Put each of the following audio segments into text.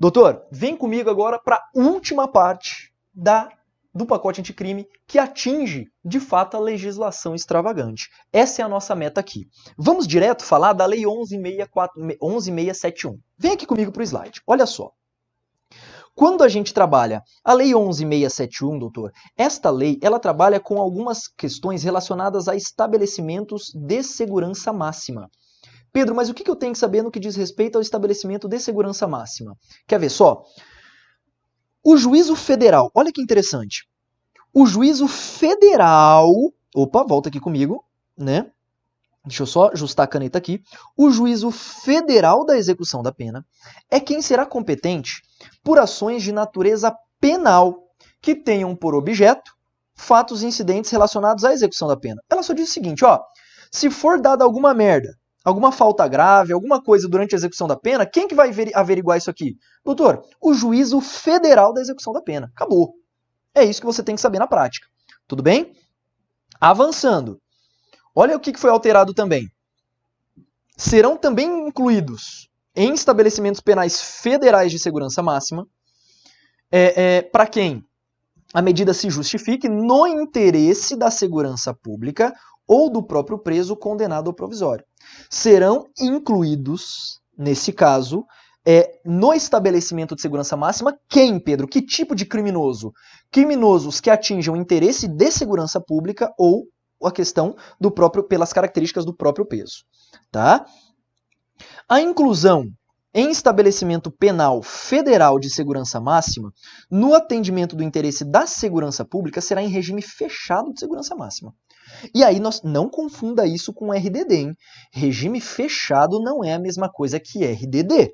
Doutor, vem comigo agora para a última parte do pacote anticrime que atinge, de fato, a legislação extravagante. Essa é a nossa meta aqui. Vamos direto falar da Lei 11.671. Vem aqui comigo para o slide. Olha só. Quando a gente trabalha a Lei 11.671, doutor, esta lei ela trabalha com algumas questões relacionadas a estabelecimentos de segurança máxima. Pedro, mas o que eu tenho que saber no que diz respeito ao estabelecimento de segurança máxima? Quer ver só? O juízo federal, olha que interessante. O juízo federal, opa, volta aqui comigo, né? Deixa eu só ajustar a caneta aqui. O juízo federal da execução da pena é quem será competente por ações de natureza penal que tenham por objeto fatos e incidentes relacionados à execução da pena. Ela só diz o seguinte, ó, se for dada alguma merda, alguma falta grave, alguma coisa durante a execução da pena, quem que vai averiguar isso aqui? Doutor, o juízo federal da execução da pena. Acabou. É isso que você tem que saber na prática. Tudo bem? Avançando. Olha o que foi alterado também. Serão também incluídos em estabelecimentos penais federais de segurança máxima, para quem a medida se justifique no interesse da segurança pública ou do próprio preso condenado ao provisório. Serão incluídos, nesse caso, no estabelecimento de segurança máxima, quem, Pedro? Que tipo de criminoso? Criminosos que atinjam interesse de segurança pública ou a questão do próprio, pelas características do próprio peso. Tá? A inclusão em estabelecimento penal federal de segurança máxima, no atendimento do interesse da segurança pública, será em regime fechado de segurança máxima. E aí, não confunda isso com RDD, hein? Regime fechado não é a mesma coisa que RDD.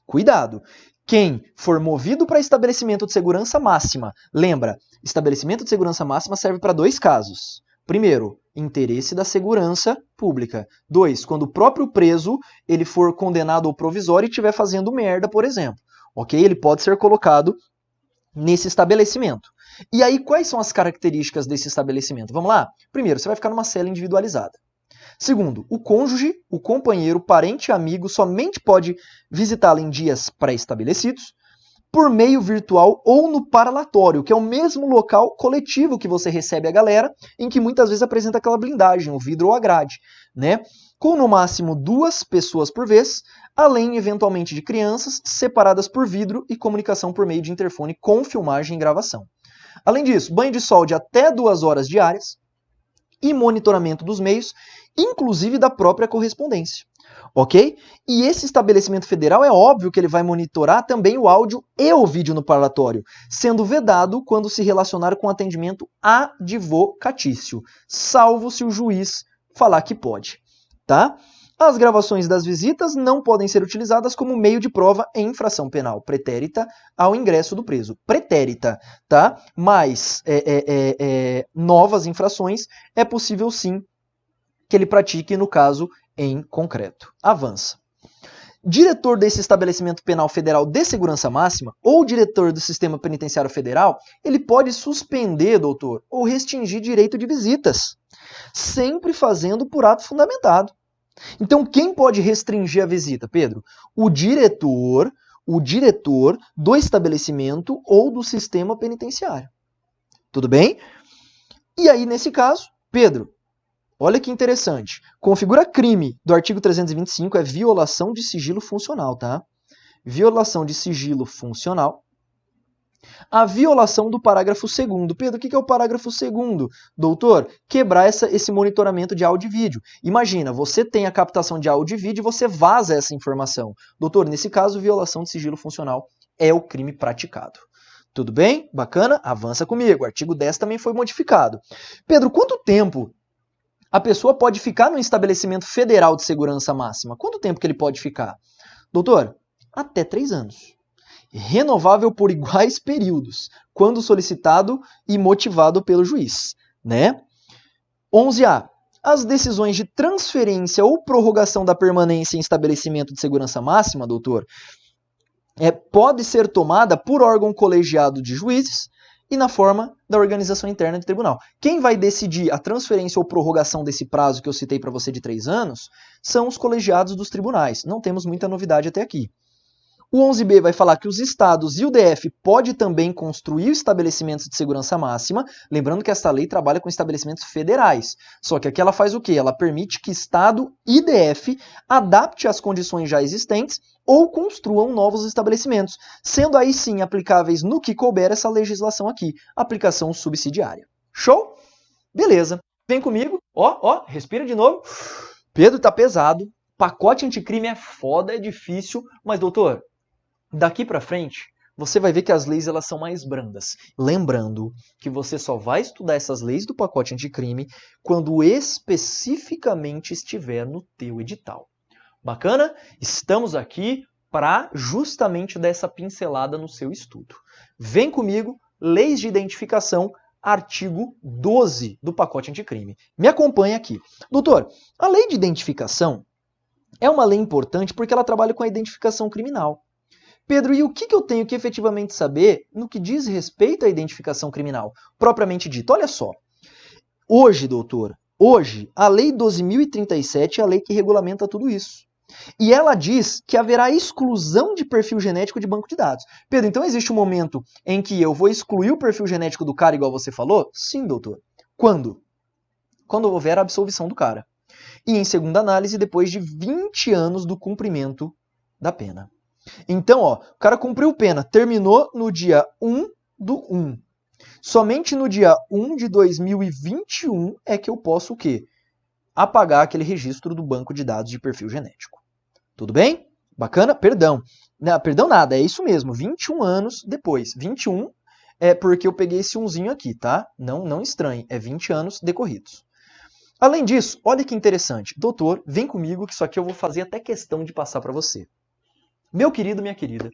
Cuidado! Quem for movido para estabelecimento de segurança máxima, lembra, estabelecimento de segurança máxima serve para dois casos. Primeiro, interesse da segurança pública. 2, quando o próprio preso ele for condenado ao provisório e estiver fazendo merda, por exemplo. Ok? Ele pode ser colocado nesse estabelecimento. E aí, quais são as características desse estabelecimento? Vamos lá? Primeiro, você vai ficar numa cela individualizada. Segundo, o cônjuge, o companheiro, parente e amigo somente pode visitá-lo em dias pré-estabelecidos, por meio virtual ou no parlatório, que é o mesmo local coletivo que você recebe a galera, em que muitas vezes apresenta aquela blindagem, o vidro ou a grade, né? Com no máximo 2 pessoas por vez, além eventualmente de crianças, separadas por vidro e comunicação por meio de interfone com filmagem e gravação. Além disso, banho de sol de até 2 horas diárias e monitoramento dos meios, inclusive da própria correspondência. Ok? E esse estabelecimento federal é óbvio que ele vai monitorar também o áudio e o vídeo no parlatório, sendo vedado quando se relacionar com atendimento advocatício, salvo se o juiz falar que pode. Tá? As gravações das visitas não podem ser utilizadas como meio de prova em infração penal pretérita ao ingresso do preso. Pretérita, tá? Mas novas infrações é possível sim que ele pratique, no caso, em concreto. Avança. Diretor desse estabelecimento penal federal de segurança máxima ou diretor do sistema penitenciário federal, ele pode suspender, doutor, ou restringir direito de visitas, sempre fazendo por ato fundamentado. Então, quem pode restringir a visita, Pedro? O diretor do estabelecimento ou do sistema penitenciário. Tudo bem? E aí, nesse caso, Pedro, olha que interessante. Configura crime do artigo 325 é violação de sigilo funcional, tá? Violação de sigilo funcional. A violação do parágrafo 2º. Pedro, o que é o parágrafo 2º? Doutor, quebrar esse monitoramento de áudio e vídeo. Imagina, você tem a captação de áudio e vídeo e você vaza essa informação. Doutor, nesse caso, violação de sigilo funcional é o crime praticado. Tudo bem? Bacana? Avança comigo. O artigo 10 também foi modificado. Pedro, quanto tempo a pessoa pode ficar no estabelecimento federal de segurança máxima? Quanto tempo que ele pode ficar? Doutor, até 3 anos. Renovável por iguais períodos, quando solicitado e motivado pelo juiz, né? 11A. As decisões de transferência ou prorrogação da permanência em estabelecimento de segurança máxima, doutor, pode ser tomada por órgão colegiado de juízes e na forma da organização interna do tribunal. Quem vai decidir a transferência ou prorrogação desse prazo que eu citei para você de 3 anos são os colegiados dos tribunais. Não temos muita novidade até aqui. O 11b vai falar que os estados e o DF pode também construir estabelecimentos de segurança máxima, lembrando que essa lei trabalha com estabelecimentos federais. Só que aqui ela faz o quê? Ela permite que estado e DF adapte as condições já existentes ou construam novos estabelecimentos, sendo aí sim aplicáveis no que couber essa legislação aqui, aplicação subsidiária. Show? Beleza. Vem comigo. Ó, respira de novo. Pedro, tá pesado. Pacote anticrime é foda, é difícil, mas doutor, daqui para frente, você vai ver que as leis elas são mais brandas. Lembrando que você só vai estudar essas leis do pacote anticrime quando especificamente estiver no teu edital. Bacana? Estamos aqui para justamente dar essa pincelada no seu estudo. Vem comigo, leis de identificação, artigo 12 do pacote anticrime. Me acompanha aqui. Doutor, a lei de identificação é uma lei importante porque ela trabalha com a identificação criminal. Pedro, e o que eu tenho que efetivamente saber no que diz respeito à identificação criminal? Propriamente dito, olha só. Hoje, doutor, a Lei 12.037 é a lei que regulamenta tudo isso. E ela diz que haverá exclusão de perfil genético de banco de dados. Pedro, então existe um momento em que eu vou excluir o perfil genético do cara, igual você falou? Sim, doutor. Quando? Quando houver a absolvição do cara. E em segunda análise, depois de 20 anos do cumprimento da pena. Então, ó, o cara cumpriu pena, terminou no dia 1/1. Somente no dia 1 de 2021 é que eu posso o quê? Apagar aquele registro do banco de dados de perfil genético. Tudo bem? Bacana? Perdão. Não, perdão nada, é isso mesmo, 21 anos depois. 21 é porque eu peguei esse umzinho aqui, tá? Não estranhe, é 20 anos decorridos. Além disso, olha que interessante. Doutor, vem comigo que isso aqui eu vou fazer até questão de passar para você. Meu querido, minha querida,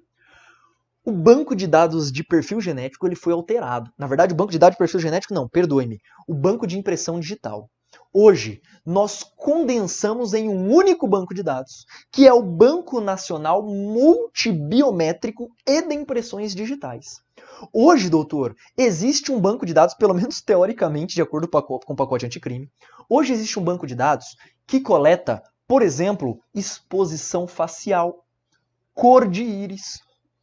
o banco de dados de perfil genético ele foi alterado. Na verdade, o banco de dados de perfil genético não, perdoe-me. O banco de impressão digital. Hoje, nós condensamos em um único banco de dados, que é o Banco Nacional Multibiométrico e de Impressões Digitais. Hoje, doutor, existe um banco de dados, pelo menos teoricamente, de acordo com o pacote anticrime. Hoje existe um banco de dados que coleta, por exemplo, exposição facial, cor de íris,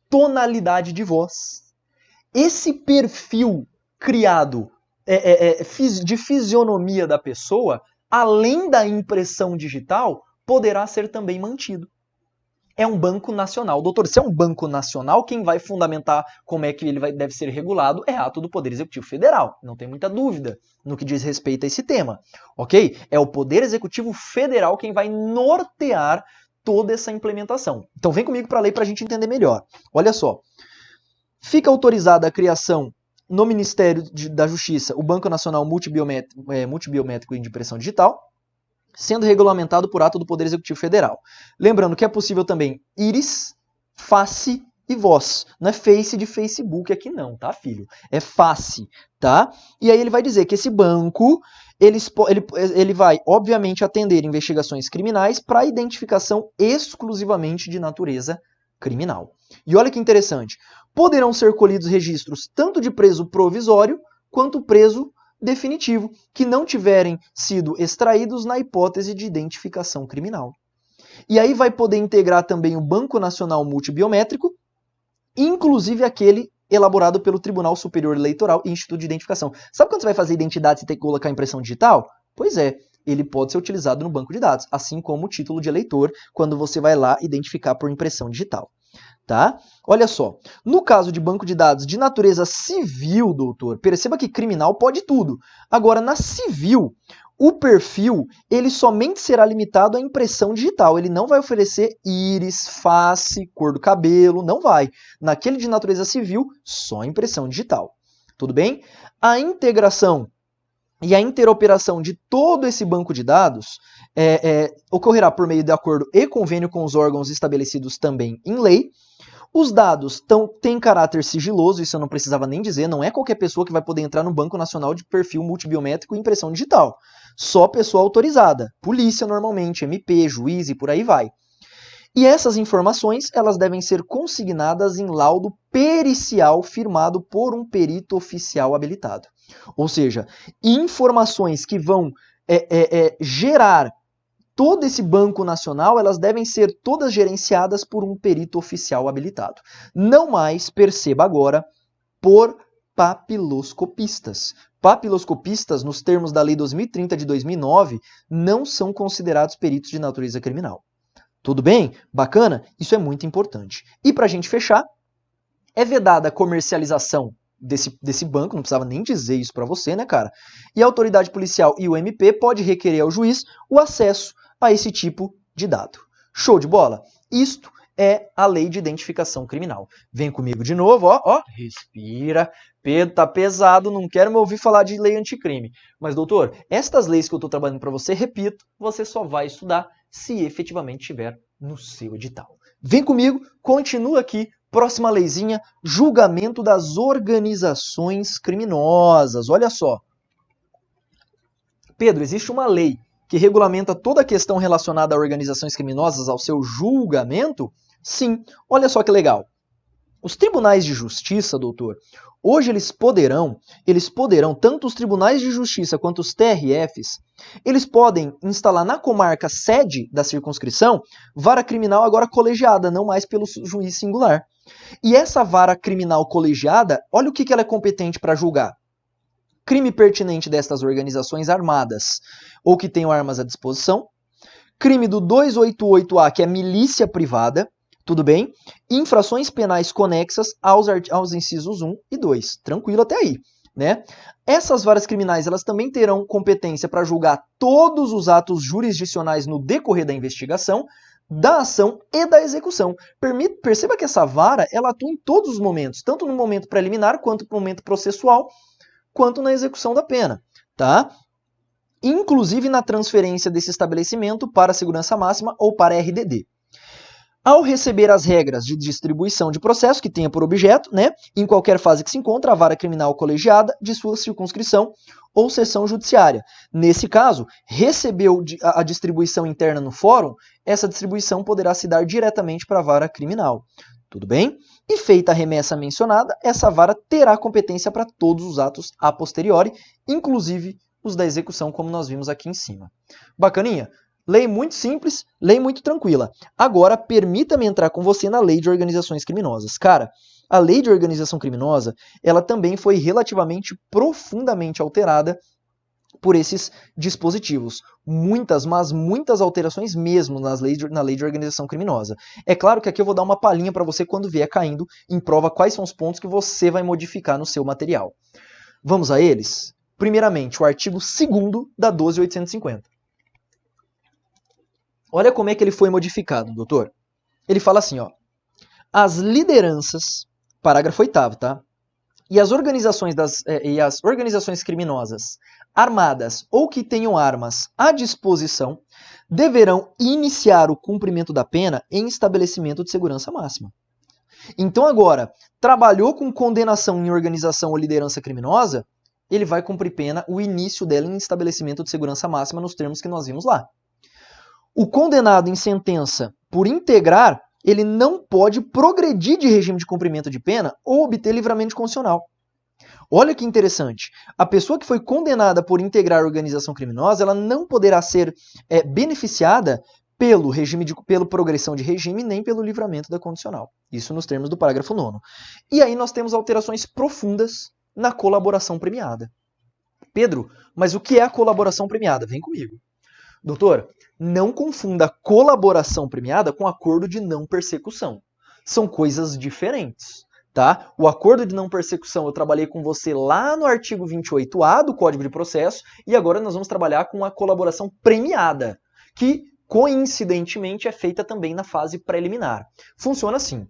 tonalidade de voz. Esse perfil criado de fisionomia da pessoa, além da impressão digital, poderá ser também mantido. É um banco nacional. Doutor, se é um banco nacional, quem vai fundamentar como é que ele deve ser regulado é ato do Poder Executivo Federal. Não tem muita dúvida no que diz respeito a esse tema. Ok? É o Poder Executivo Federal quem vai nortear toda essa implementação. Então vem comigo para a lei para a gente entender melhor. Olha só. Fica autorizada a criação no Ministério da Justiça o Banco Nacional Multibiométrico e de Impressão Digital, sendo regulamentado por ato do Poder Executivo Federal. Lembrando que é possível também íris, face e voz. Não é face de Facebook aqui não, tá, filho? É face, tá? E aí ele vai dizer que esse banco ele vai, obviamente, atender investigações criminais para identificação exclusivamente de natureza criminal. E olha que interessante. Poderão ser colhidos registros tanto de preso provisório quanto preso definitivo, que não tiverem sido extraídos na hipótese de identificação criminal. E aí vai poder integrar também o Banco Nacional Multibiométrico, inclusive aquele elaborado pelo Tribunal Superior Eleitoral e Instituto de Identificação. Sabe quando você vai fazer identidade e você tem que colocar impressão digital? Pois é, ele pode ser utilizado no banco de dados, assim como o título de eleitor, quando você vai lá identificar por impressão digital. Tá? Olha só, no caso de banco de dados de natureza civil, doutor, perceba que criminal pode tudo. Agora, na civil, o perfil ele somente será limitado à impressão digital. Ele não vai oferecer íris, face, cor do cabelo, não vai. Naquele de natureza civil, só impressão digital. Tudo bem? A integração e a interoperação de todo esse banco de dados ocorrerá por meio de acordo e convênio com os órgãos estabelecidos também em lei. Os dados têm caráter sigiloso, isso eu não precisava nem dizer, não é qualquer pessoa que vai poder entrar no Banco Nacional de Perfil Multibiométrico e Impressão Digital. Só pessoa autorizada, polícia normalmente, MP, juiz e por aí vai. E essas informações elas devem ser consignadas em laudo pericial firmado por um perito oficial habilitado. Ou seja, informações que vão gerar todo esse banco nacional, elas devem ser todas gerenciadas por um perito oficial habilitado. Não mais, perceba agora, por papiloscopistas. Papiloscopistas, nos termos da Lei 2030 de 2009, não são considerados peritos de natureza criminal. Tudo bem? Bacana? Isso é muito importante. E para a gente fechar, é vedada a comercialização desse banco, não precisava nem dizer isso para você, né, cara? E a autoridade policial e o MP pode requerer ao juiz o acesso a esse tipo de dado. Show de bola? Isto é a lei de identificação criminal. Vem comigo de novo, ó, respira. Pedro, tá pesado, não quero me ouvir falar de lei anticrime. Mas, doutor, estas leis que eu estou trabalhando para você, repito, você só vai estudar se efetivamente estiver no seu edital. Vem comigo, continua aqui. Próxima leizinha, julgamento das organizações criminosas. Olha só. Pedro, existe uma lei que regulamenta toda a questão relacionada a organizações criminosas ao seu julgamento? Sim. Olha só que legal. Os tribunais de justiça, doutor, hoje eles poderão, tanto os tribunais de justiça quanto os TRFs, eles podem instalar na comarca sede da circunscrição vara criminal agora colegiada, não mais pelo juiz singular. E essa vara criminal colegiada, olha o que ela é competente para julgar. Crime pertinente destas organizações armadas ou que tenham armas à disposição. Crime do 288A, que é milícia privada. Tudo bem? Infrações penais conexas aos incisos 1 e 2. Tranquilo até aí, né? Essas varas criminais, elas também terão competência para julgar todos os atos jurisdicionais no decorrer da investigação, da ação e da execução. Perceba que essa vara, ela atua em todos os momentos, tanto no momento preliminar, quanto no momento processual, quanto na execução da pena, tá? Inclusive na transferência desse estabelecimento para a segurança máxima ou para a RDD. Ao receber as regras de distribuição de processo que tenha por objeto, né, em qualquer fase que se encontra a vara criminal colegiada de sua circunscrição ou seção judiciária. Nesse caso, recebeu a distribuição interna no fórum, essa distribuição poderá se dar diretamente para a vara criminal. Tudo bem? E feita a remessa mencionada, essa vara terá competência para todos os atos a posteriori, inclusive os da execução, como nós vimos aqui em cima. Bacaninha? Lei muito simples, lei muito tranquila. Agora, permita-me entrar com você na lei de organizações criminosas. Cara, a lei de organização criminosa, ela também foi relativamente profundamente alterada por esses dispositivos. Muitas, mas muitas alterações mesmo na lei de organização criminosa. É claro que aqui eu vou dar uma palhinha para você quando vier caindo em prova quais são os pontos que você vai modificar no seu material. Vamos a eles? Primeiramente, o artigo 2º da 12.850. Olha como é que ele foi modificado, doutor. Ele fala assim, ó. As lideranças, parágrafo 8º, tá? E as organizações criminosas armadas ou que tenham armas à disposição deverão iniciar o cumprimento da pena em estabelecimento de segurança máxima. Então agora, trabalhou com condenação em organização ou liderança criminosa, ele vai cumprir pena, o início dela em estabelecimento de segurança máxima nos termos que nós vimos lá. O condenado em sentença por integrar, ele não pode progredir de regime de cumprimento de pena ou obter livramento condicional. Olha que interessante. A pessoa que foi condenada por integrar a organização criminosa, ela não poderá ser beneficiada pelo progressão de regime nem pelo livramento da condicional. Isso nos termos do parágrafo 9º. E aí nós temos alterações profundas na colaboração premiada. Pedro, mas o que é a colaboração premiada? Vem comigo. Doutor, não confunda colaboração premiada com acordo de não persecução. São coisas diferentes, tá? O acordo de não persecução eu trabalhei com você lá no artigo 28A do Código de Processo e agora nós vamos trabalhar com a colaboração premiada, que coincidentemente é feita também na fase preliminar. Funciona assim.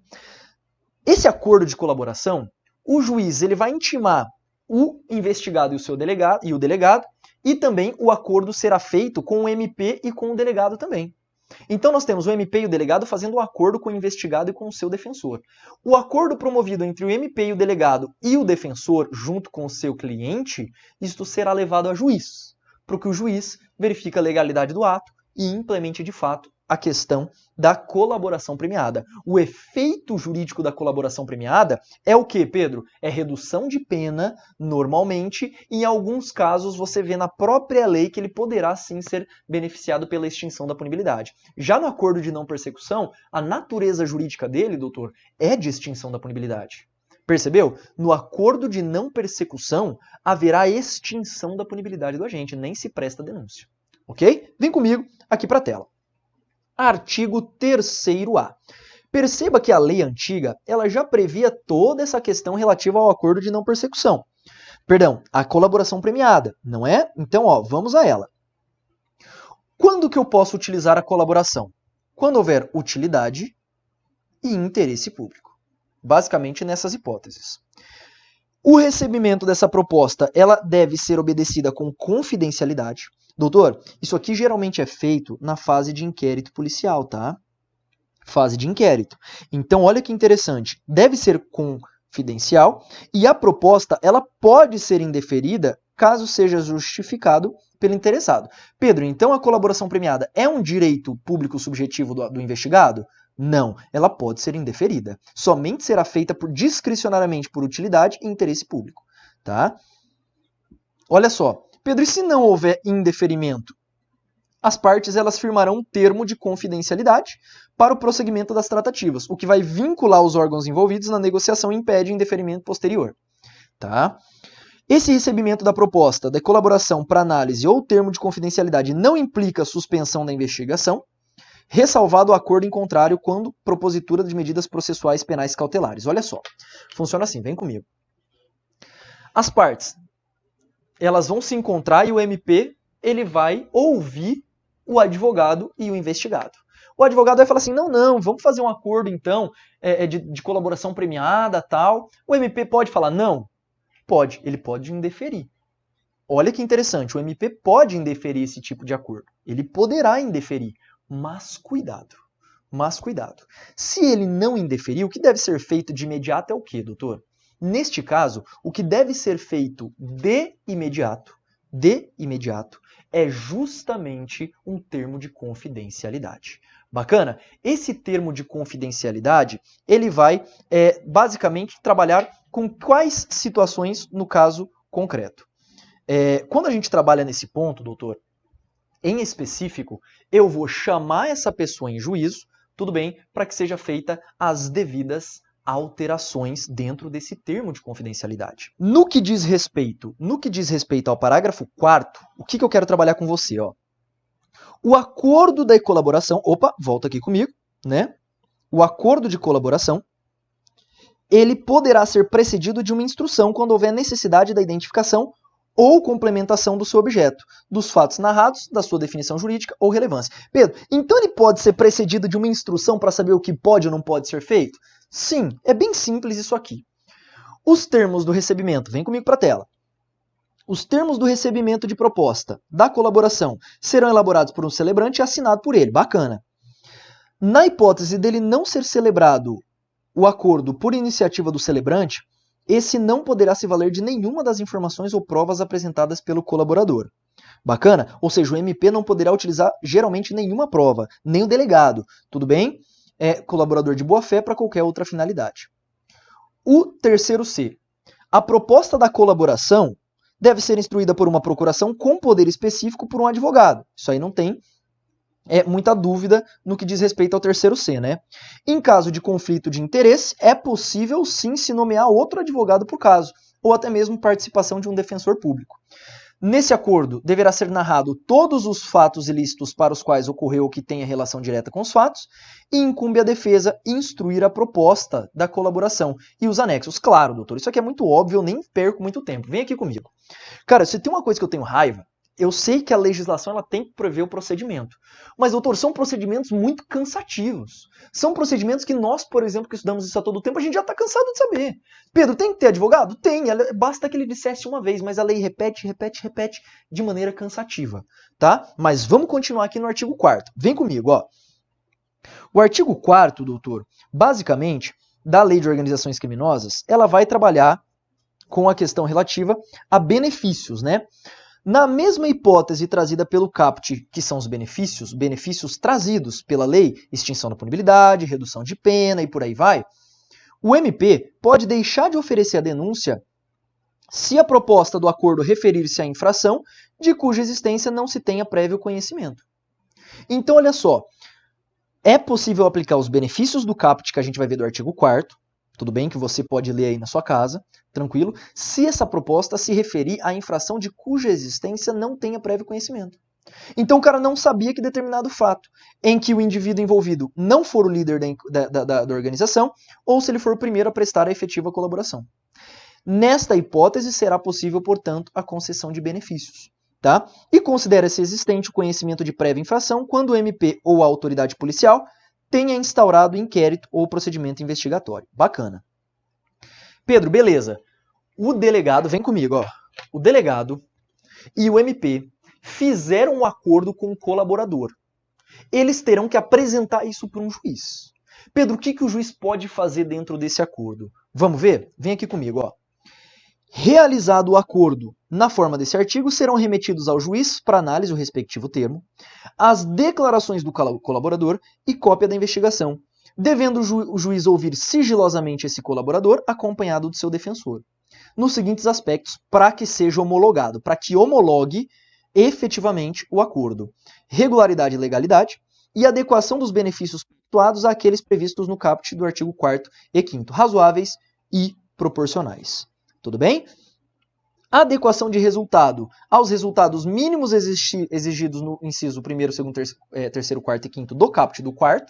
Esse acordo de colaboração, o juiz ele vai intimar o investigado e o delegado, e também o acordo será feito com o MP e com o delegado também. Então nós temos o MP e o delegado fazendo um acordo com o investigado e com o seu defensor. O acordo promovido entre o MP e o delegado e o defensor, junto com o seu cliente, isto será levado a juiz, para que o juiz verifique a legalidade do ato e implemente de fato a questão da colaboração premiada. O efeito jurídico da colaboração premiada é o que, Pedro? É redução de pena, normalmente, e em alguns casos você vê na própria lei que ele poderá sim ser beneficiado pela extinção da punibilidade. Já no acordo de não persecução, a natureza jurídica dele, doutor, é de extinção da punibilidade. Percebeu? No acordo de não persecução, haverá extinção da punibilidade do agente, nem se presta denúncia. Ok? Vem comigo aqui para a tela. Artigo 3º-A. Perceba que a lei antiga ela já previa toda essa questão relativa ao acordo de não persecução. Perdão, a colaboração premiada, não é? Então, vamos a ela. Quando que eu posso utilizar a colaboração? Quando houver utilidade e interesse público. Basicamente nessas hipóteses. O recebimento dessa proposta ela deve ser obedecida com confidencialidade. Doutor, isso aqui geralmente é feito na fase de inquérito policial, tá? Fase de inquérito. Então, olha que interessante. Deve ser confidencial e a proposta ela pode ser indeferida caso seja justificado pelo interessado. Pedro, então a colaboração premiada é um direito público subjetivo do investigado? Não, ela pode ser indeferida. Somente será feita discricionariamente por utilidade e interesse público, tá? Olha só. Pedro, e se não houver indeferimento? As partes elas firmarão um termo de confidencialidade para o prosseguimento das tratativas, o que vai vincular os órgãos envolvidos na negociação e impede indeferimento posterior. Tá? Esse recebimento da proposta de colaboração para análise ou termo de confidencialidade não implica suspensão da investigação, ressalvado o acordo em contrário quando propositura de medidas processuais penais cautelares. Olha só, funciona assim, vem comigo. As partes elas vão se encontrar e o MP ele vai ouvir o advogado e o investigado. O advogado vai falar assim, não, vamos fazer um acordo então de colaboração premiada, tal. O MP pode falar não? Pode, ele pode indeferir. Olha que interessante, o MP pode indeferir esse tipo de acordo. Ele poderá indeferir, mas cuidado. Mas cuidado. Se ele não indeferir, o que deve ser feito de imediato é o quê, doutor? Neste caso, o que deve ser feito de imediato, é justamente um termo de confidencialidade. Bacana? Esse termo de confidencialidade, ele vai basicamente trabalhar com quais situações no caso concreto. Quando a gente trabalha nesse ponto, doutor, em específico, eu vou chamar essa pessoa em juízo, tudo bem, para que seja feita as devidas alterações dentro desse termo de confidencialidade. No que diz respeito ao parágrafo 4º, o que eu quero trabalhar com você? O acordo da colaboração, volta aqui comigo, né? O acordo de colaboração, ele poderá ser precedido de uma instrução quando houver necessidade da identificação ou complementação do seu objeto, dos fatos narrados, da sua definição jurídica ou relevância. Pedro, então ele pode ser precedido de uma instrução para saber o que pode ou não pode ser feito? Sim, é bem simples isso aqui. Os termos do recebimento, vem comigo para a tela. Os termos do recebimento de proposta da colaboração serão elaborados por um celebrante e assinado por ele. Bacana. Na hipótese dele não ser celebrado o acordo por iniciativa do celebrante, esse não poderá se valer de nenhuma das informações ou provas apresentadas pelo colaborador. Bacana? Ou seja, o MP não poderá utilizar geralmente nenhuma prova, nem o delegado. Tudo bem? É colaborador de boa-fé para qualquer outra finalidade. O 3º-C. A proposta da colaboração deve ser instruída por uma procuração com poder específico por um advogado. Isso aí não tem muita dúvida no que diz respeito ao 3º-C, né? Em caso de conflito de interesse, é possível sim se nomear outro advogado por caso, ou até mesmo participação de um defensor público. Nesse acordo, deverá ser narrado todos os fatos ilícitos para os quais ocorreu ou que tenha relação direta com os fatos, e incumbe à defesa instruir a proposta da colaboração e os anexos. Claro, doutor, isso aqui é muito óbvio, eu nem perco muito tempo. Vem aqui comigo. Cara, se tem uma coisa que eu tenho raiva, eu sei que a legislação ela tem que prever o procedimento. Mas, doutor, são procedimentos muito cansativos. São procedimentos que nós, por exemplo, que estudamos isso a todo tempo, a gente já está cansado de saber. Pedro, tem que ter advogado? Tem. Basta que ele dissesse uma vez, mas a lei repete de maneira cansativa. Tá? Mas vamos continuar aqui no artigo 4º. Vem comigo, ó. O artigo 4º, doutor, basicamente, da Lei de Organizações Criminosas, ela vai trabalhar com a questão relativa a benefícios, né? Na mesma hipótese trazida pelo caput, que são os benefícios trazidos pela lei, extinção da punibilidade, redução de pena e por aí vai, o MP pode deixar de oferecer a denúncia se a proposta do acordo referir-se à infração de cuja existência não se tenha prévio conhecimento. Então, olha só, é possível aplicar os benefícios do caput que a gente vai ver do artigo 4º, tudo bem que você pode ler aí na sua casa, tranquilo, se essa proposta se referir à infração de cuja existência não tenha prévio conhecimento. Então o cara não sabia que determinado fato em que o indivíduo envolvido não for o líder da organização ou se ele for o primeiro a prestar a efetiva colaboração. Nesta hipótese será possível, portanto, a concessão de benefícios. Tá? E considera-se existente o conhecimento de prévia infração quando o MP ou a autoridade policial tenha instaurado inquérito ou procedimento investigatório. Bacana. Pedro, beleza. O delegado, vem comigo, ó. O delegado e o MP fizeram um acordo com o colaborador. Eles terão que apresentar isso para um juiz. Pedro, o que o juiz pode fazer dentro desse acordo? Vamos ver? Vem aqui comigo, ó. Realizado o acordo na forma desse artigo, serão remetidos ao juiz para análise o respectivo termo, as declarações do colaborador e cópia da investigação, devendo o juiz ouvir sigilosamente esse colaborador acompanhado do seu defensor, nos seguintes aspectos, para que seja homologado, para que homologue efetivamente o acordo: regularidade e legalidade e adequação dos benefícios pactuados àqueles previstos no caput do artigo 4º e 5º, razoáveis e proporcionais. Tudo bem? A adequação de resultado aos resultados mínimos exigidos no inciso 1º, 2º, 3º, 4º e 5º do caput do 4º,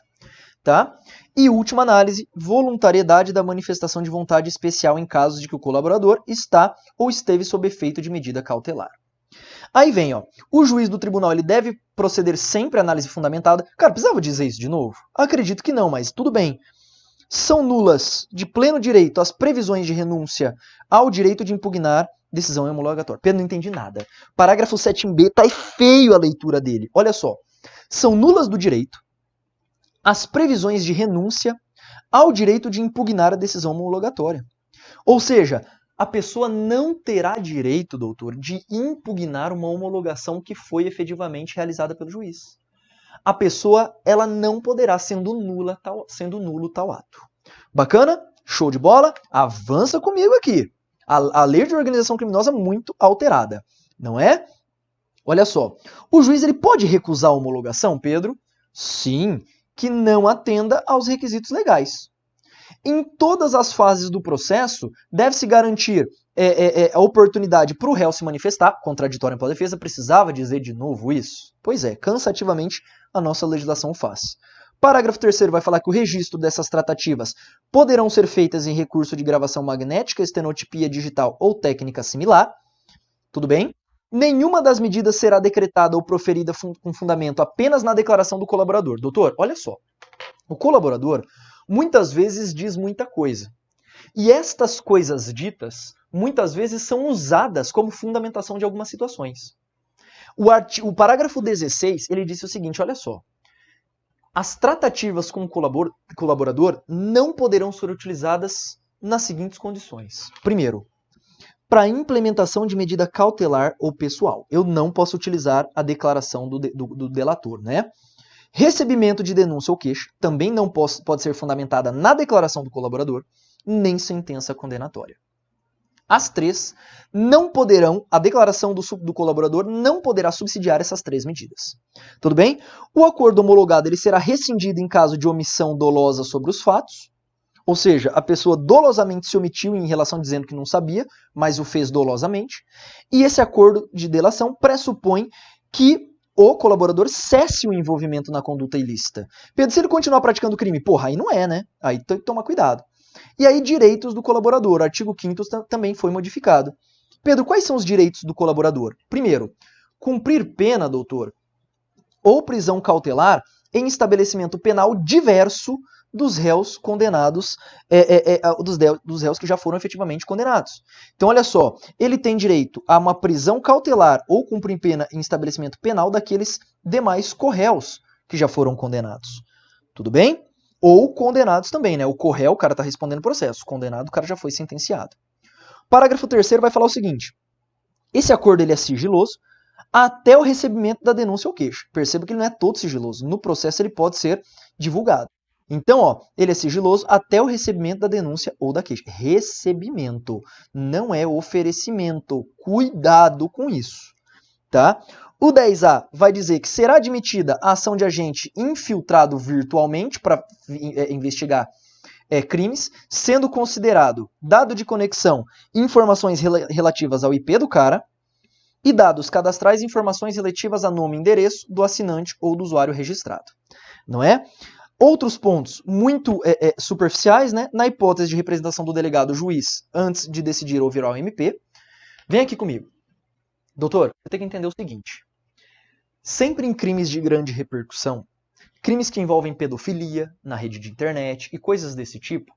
tá? E última análise, voluntariedade da manifestação de vontade especial em casos de que o colaborador está ou esteve sob efeito de medida cautelar. Aí vem, ó, o juiz do tribunal ele deve proceder sempre à análise fundamentada. Cara, precisava dizer isso de novo? Acredito que não, mas tudo bem. São nulas de pleno direito as previsões de renúncia ao direito de impugnar decisão homologatória. Pedro, não entendi nada. Parágrafo 7b, tá feio a leitura dele. Olha só. São nulas do direito as previsões de renúncia ao direito de impugnar a decisão homologatória. Ou seja, a pessoa não terá direito, doutor, de impugnar uma homologação que foi efetivamente realizada pelo juiz. A pessoa ela não poderá, sendo nulo tal ato. Bacana? Show de bola? Avança comigo aqui. A lei de organização criminosa é muito alterada, não é? Olha só, o juiz ele pode recusar a homologação, Pedro? Sim, que não atenda aos requisitos legais. Em todas as fases do processo, deve-se garantir a oportunidade para o réu se manifestar, contraditório pela defesa. Precisava dizer de novo isso? Pois é, cansativamente a nossa legislação o faz. Parágrafo 3º vai falar que o registro dessas tratativas poderão ser feitas em recurso de gravação magnética, estenotipia digital ou técnica similar. Tudo bem? Nenhuma das medidas será decretada ou proferida com fundamento apenas na declaração do colaborador. Doutor, olha só. O colaborador muitas vezes diz muita coisa. E estas coisas ditas, muitas vezes são usadas como fundamentação de algumas situações. O parágrafo 16, ele disse o seguinte, olha só. As tratativas com o colaborador não poderão ser utilizadas nas seguintes condições. Primeiro, para implementação de medida cautelar ou pessoal. Eu não posso utilizar a declaração do delator, né? Recebimento de denúncia ou queixa também não pode ser fundamentada na declaração do colaborador, nem sentença condenatória. As três não poderão, a declaração do colaborador não poderá subsidiar essas três medidas. Tudo bem? O acordo homologado ele será rescindido em caso de omissão dolosa sobre os fatos, ou seja, a pessoa dolosamente se omitiu em relação dizendo que não sabia, mas o fez dolosamente, e esse acordo de delação pressupõe que o colaborador cesse o envolvimento na conduta ilícita. Pedro, se ele continuar praticando crime, porra, aí não é, né? Aí tem que tomar cuidado. E aí, direitos do colaborador. O artigo 5º também foi modificado. Pedro, quais são os direitos do colaborador? Primeiro, cumprir pena, doutor, ou prisão cautelar em estabelecimento penal diverso dos réus condenados, dos réus que já foram efetivamente condenados. Então, olha só, ele tem direito a uma prisão cautelar ou cumprir pena em estabelecimento penal daqueles demais corréus que já foram condenados. Tudo bem? Ou condenados também, né? O corréu, o cara está respondendo processo. Condenado, o cara já foi sentenciado. Parágrafo 3º vai falar o seguinte. Esse acordo ele é sigiloso até o recebimento da denúncia ou queixa. Perceba que ele não é todo sigiloso. No processo ele pode ser divulgado. Então, ó, ele é sigiloso até o recebimento da denúncia ou da queixa. Recebimento, não é oferecimento. Cuidado com isso, tá? O 10A vai dizer que será admitida a ação de agente infiltrado virtualmente para investigar crimes, sendo considerado dado de conexão informações relativas ao IP do cara e dados cadastrais informações relativas a nome e endereço do assinante ou do usuário registrado. Não é? Outros pontos muito superficiais, né? Na hipótese de representação do delegado juiz antes de decidir ou virar o MP. Vem aqui comigo. Doutor, você tem que entender o seguinte. Sempre em crimes de grande repercussão, crimes que envolvem pedofilia na rede de internet e coisas desse tipo,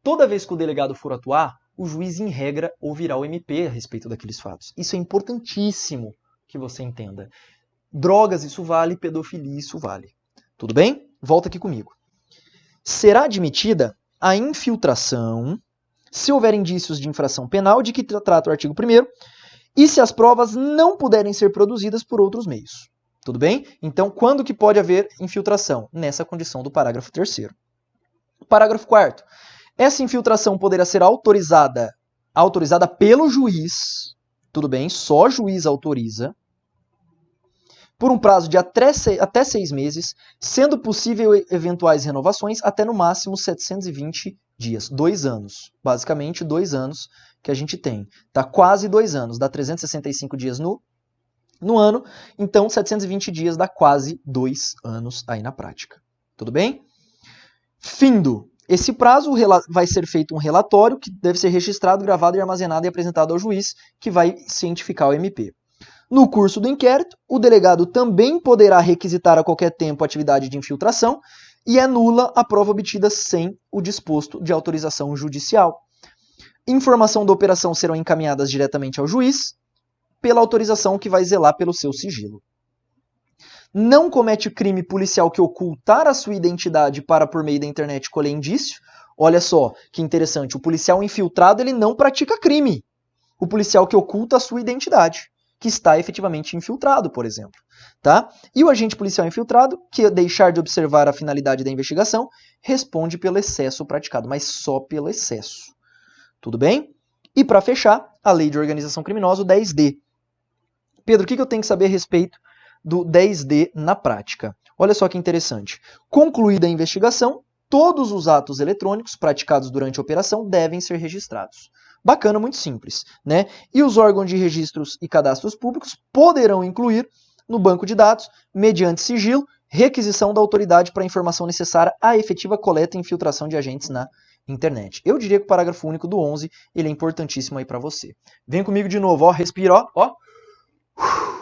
toda vez que o delegado for atuar, o juiz, em regra, ouvirá o MP a respeito daqueles fatos. Isso é importantíssimo que você entenda. Drogas, isso vale. Pedofilia, isso vale. Tudo bem? Volta aqui comigo. Será admitida a infiltração se houver indícios de infração penal de que trata o artigo 1º e se as provas não puderem ser produzidas por outros meios. Tudo bem? Então, quando que pode haver infiltração? Nessa condição do parágrafo 3º. Parágrafo 4º. Essa infiltração poderá ser autorizada pelo juiz, tudo bem? Só juiz autoriza, por um prazo de até 6 meses, sendo possível eventuais renovações até no máximo 720 dias. 2 anos. Basicamente, 2 anos que a gente tem. Tá quase 2 anos. Dá 365 dias no ano. Então, 720 dias dá quase 2 anos aí na prática. Tudo bem? Findo esse prazo, vai ser feito um relatório que deve ser registrado, gravado e armazenado e apresentado ao juiz, que vai cientificar o MP. No curso do inquérito, o delegado também poderá requisitar a qualquer tempo a atividade de infiltração e é nula a prova obtida sem o disposto de autorização judicial. Informação da operação serão encaminhadas diretamente ao juiz pela autorização que vai zelar pelo seu sigilo. Não comete crime policial que ocultar a sua identidade para, por meio da internet, colher indício. Olha só, que interessante. O policial infiltrado, ele não pratica crime. O policial que oculta a sua identidade, que está efetivamente infiltrado, por exemplo. Tá? E o agente policial infiltrado, que deixar de observar a finalidade da investigação, responde pelo excesso praticado, mas só pelo excesso. Tudo bem? E para fechar, a lei de organização criminosa, o 10D. Pedro, o que eu tenho que saber a respeito do 10D na prática? Olha só que interessante. Concluída a investigação, todos os atos eletrônicos praticados durante a operação devem ser registrados. Bacana, muito simples, né? E os órgãos de registros e cadastros públicos poderão incluir no banco de dados, mediante sigilo, requisição da autoridade para a informação necessária à efetiva coleta e infiltração de agentes na internet. Eu diria que o parágrafo único do 11 ele é importantíssimo aí para você. Vem comigo de novo, ó, respira, ó.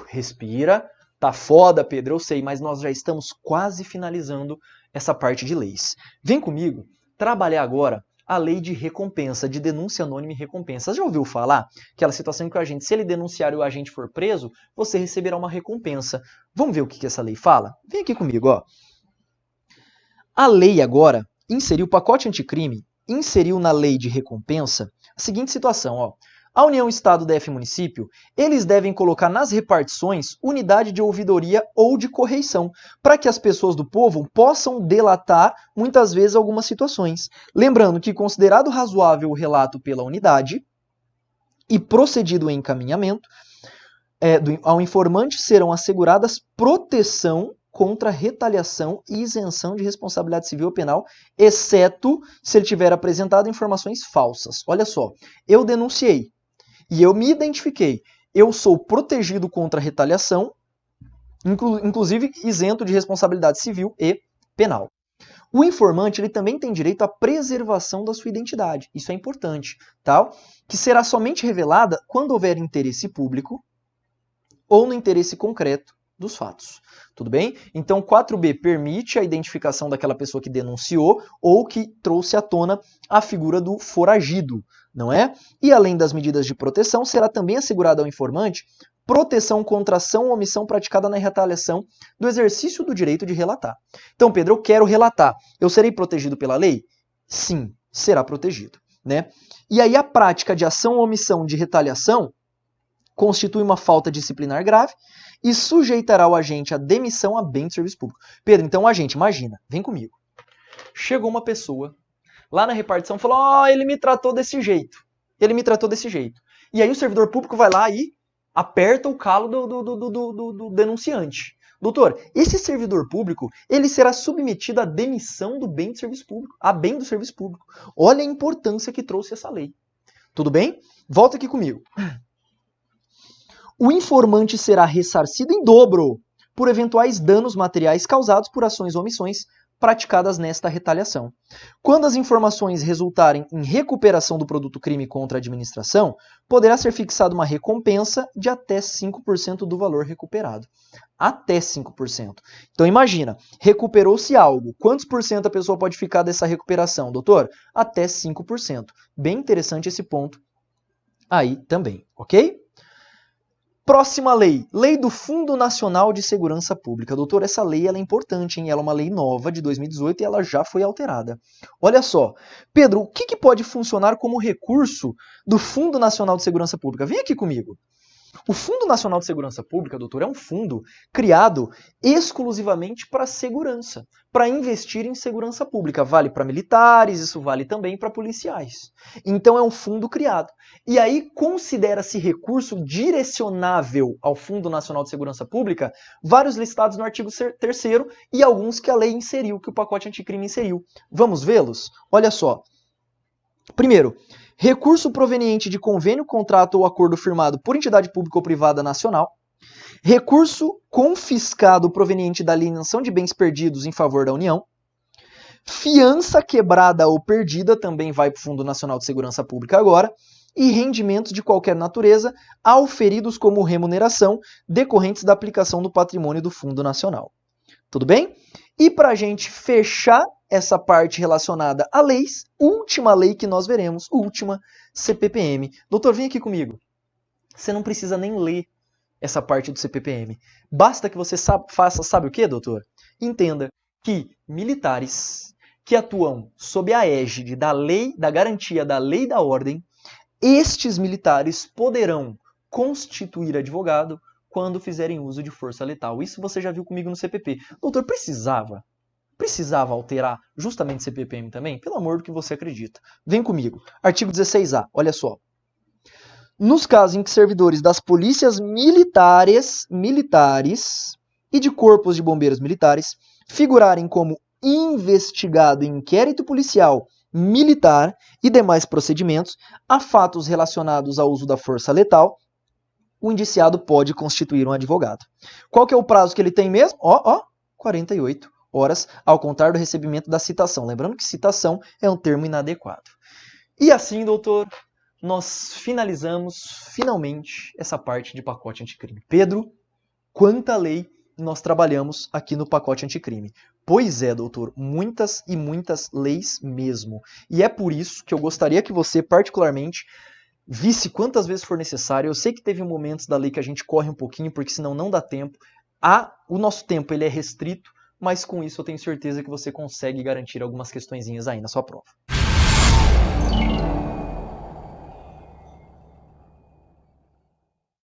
Respira. Tá foda, Pedro, eu sei, mas nós já estamos quase finalizando essa parte de leis. Vem comigo trabalhar agora a lei de recompensa, de denúncia anônima e recompensa. Você já ouviu falar? Aquela situação em que o agente, se ele denunciar e o agente for preso, você receberá uma recompensa. Vamos ver o que essa lei fala? Vem aqui comigo, ó. A lei agora inseriu o pacote anticrime, inseriu na lei de recompensa a seguinte situação, ó. A União, Estado, DF e Município, eles devem colocar nas repartições unidade de ouvidoria ou de correição, para que as pessoas do povo possam delatar, muitas vezes, algumas situações. Lembrando que, considerado razoável o relato pela unidade e procedido o encaminhamento, ao informante serão asseguradas proteção contra retaliação e isenção de responsabilidade civil ou penal, exceto se ele tiver apresentado informações falsas. Olha só, eu denunciei. E eu me identifiquei. Eu sou protegido contra retaliação, inclusive isento de responsabilidade civil e penal. O informante ele também tem direito à preservação da sua identidade. Isso é importante, tá? Que será somente revelada quando houver interesse público ou no interesse concreto dos fatos. Tudo bem? Então, 4B permite a identificação daquela pessoa que denunciou ou que trouxe à tona a figura do foragido, não é? E além das medidas de proteção, será também assegurada ao informante proteção contra ação ou omissão praticada na retaliação do exercício do direito de relatar. Então, Pedro, eu quero relatar. Eu serei protegido pela lei? Sim, será protegido, né? E aí a prática de ação ou omissão de retaliação constitui uma falta disciplinar grave e sujeitará o agente à demissão a bem do serviço público. Pedro, então o agente, imagina, vem comigo. Chegou uma pessoa lá na repartição e falou, ele me tratou desse jeito. Ele me tratou desse jeito. E aí o servidor público vai lá e aperta o calo do denunciante. Doutor, esse servidor público, ele será submetido à demissão do bem do serviço público, a bem do serviço público. Olha a importância que trouxe essa lei. Tudo bem? Volta aqui comigo. O informante será ressarcido em dobro por eventuais danos materiais causados por ações ou omissões praticadas nesta retaliação. Quando as informações resultarem em recuperação do produto crime contra a administração, poderá ser fixada uma recompensa de até 5% do valor recuperado. Até 5%. Então imagina, recuperou-se algo. Quantos por cento a pessoa pode ficar dessa recuperação, doutor? Até 5%. Bem interessante esse ponto aí também, ok? Próxima lei, Lei do Fundo Nacional de Segurança Pública. Doutor, essa lei ela é importante, hein? Ela é uma lei nova de 2018 e ela já foi alterada. Olha só, Pedro, o que pode funcionar como recurso do Fundo Nacional de Segurança Pública? Vem aqui comigo. O Fundo Nacional de Segurança Pública, doutor, é um fundo criado exclusivamente para segurança, para investir em segurança pública. Vale para militares, isso vale também para policiais. Então é um fundo criado. E aí considera-se recurso direcionável ao Fundo Nacional de Segurança Pública vários listados no artigo 3º e alguns que a lei inseriu, que o pacote anticrime inseriu. Vamos vê-los? Olha só. Primeiro, recurso proveniente de convênio, contrato ou acordo firmado por entidade pública ou privada nacional. Recurso confiscado proveniente da alienação de bens perdidos em favor da União. Fiança quebrada ou perdida, também vai para o Fundo Nacional de Segurança Pública agora. E rendimentos de qualquer natureza auferidos como remuneração decorrentes da aplicação do patrimônio do Fundo Nacional. Tudo bem? E para a gente fechar essa parte relacionada a leis, última lei que nós veremos, última CPPM. Doutor, vem aqui comigo. Você não precisa nem ler essa parte do CPPM. Basta que você faça, sabe o que, doutor? Entenda que militares que atuam sob a égide da lei, da garantia da lei e da ordem, estes militares poderão constituir advogado quando fizerem uso de força letal. Isso você já viu comigo no CPP. Doutor, precisava alterar justamente CPPM também? Pelo amor do que você acredita. Vem comigo. Artigo 16A, olha só. Nos casos em que servidores das polícias militares e de corpos de bombeiros militares figurarem como investigado em inquérito policial militar e demais procedimentos a fatos relacionados ao uso da força letal, o indiciado pode constituir um advogado. Qual que é o prazo que ele tem mesmo? 48 horas, ao contar do recebimento da citação. Lembrando que citação é um termo inadequado. E assim, doutor, nós finalizamos, finalmente, essa parte de pacote anticrime. Pedro, quanta lei nós trabalhamos aqui no pacote anticrime. Pois é, doutor, muitas e muitas leis mesmo. E é por isso que eu gostaria que você, particularmente, visse quantas vezes for necessário. Eu sei que teve momentos da lei que a gente corre um pouquinho, porque senão não dá tempo. O nosso tempo ele é restrito, mas com isso eu tenho certeza que você consegue garantir algumas questõezinhas aí na sua prova.